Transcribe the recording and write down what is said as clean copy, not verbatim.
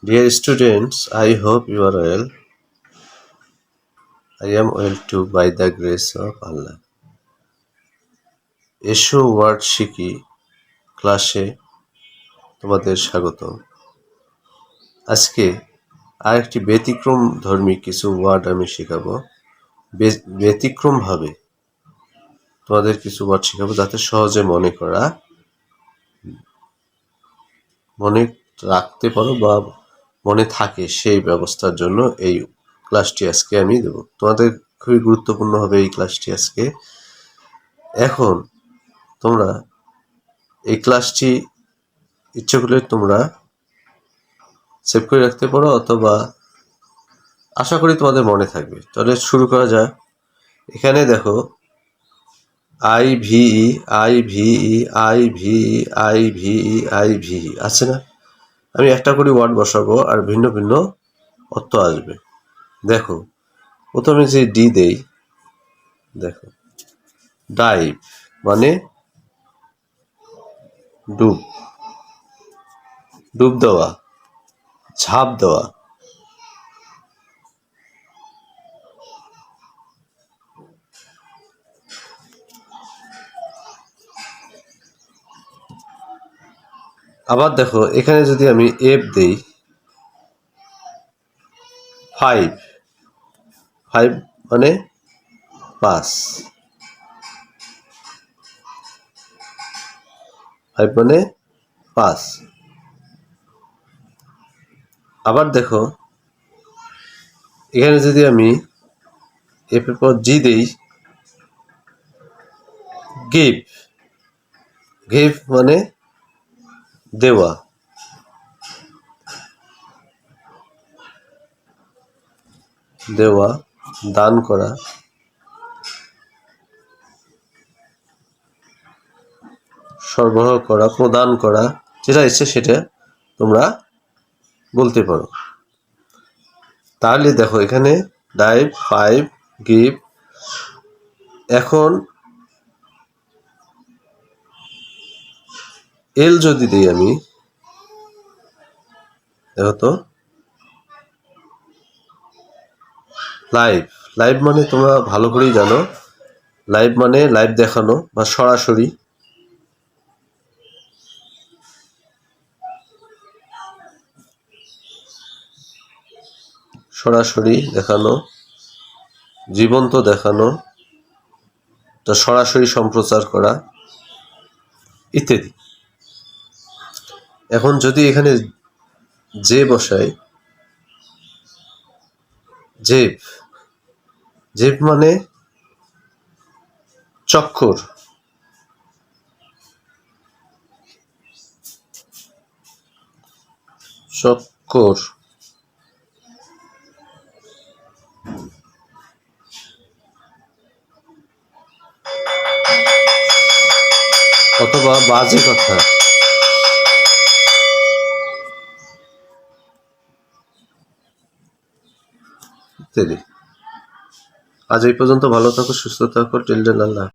Dear students, I hope you are well. I am well too by the grace of Allah. এসো word শিখি ক্লাসে তোমাদের স্বাগত। আজকে আরেকটি ব্যতিক্রম ধর্মী কিছু ওয়ার্ড আমি শেখাবো। ব্যতিক্রমভাবে তোমাদের কিছু ওয়ার্ড শেখাবো যাতে সহজে মনে রাখতে পারো বা মনে থাকে, সেই ব্যবস্থার জন্য এই ক্লাসটি আজকে আমি দেব। তোমাদের খুবই গুরুত্বপূর্ণ হবে এই ক্লাসটি আজকে। এখন তোমরা এই ক্লাসটি ইচ্ছে করলে তোমরা সেভ করে রাখতে পারো, অথবা আশা করি তোমাদের মনে থাকবে। তাহলে শুরু করা যাক। এখানে দেখো IVE IVE IVE IVE IVE আছে না? আমি একটা করে ওয়ার্ড বসাবো আর ভিন্ন ভিন্ন অর্থ আসবে। দেখো প্রথমে যে ডি দেই, দেখো ডাইভ মানে ডুব দেওয়া, ঝাঁপ দেওয়া। আবার দেখো এখানে যদি আমি এফ দেই, ফাইভ মানে পাস, ফাইভ মানে পাস। আবার দেখো এখানে যদি আমি এফ এর পর জি দেই, গিভ মানে দেওয়া, দান করা, সরবরাহ করা, প্রদান করা, যেটা ইচ্ছে সেটা তোমরা বলতে পারো। তাহলে দেখো এখানে ডাইভ, ফাইভ, গিভ। এখন এল যদি দিই আমি, দেখো তো লাইভ মানে তোমরা ভালো করেই জানো, লাইভ মানে লাইভ দেখানো বা সরাসরি দেখানো, জীবন্ত দেখানো, তা সরাসরি সম্প্রচার করা ইত্যাদি। এখন যদি এখানে যে বসাই, জেব মানে চক্কর, অথবা বাজে কথা ইত্যাদি। আজ এই পর্যন্ত। ভালো থাকো, সুস্থ থাকো। টিল দেন, আল্লাহ।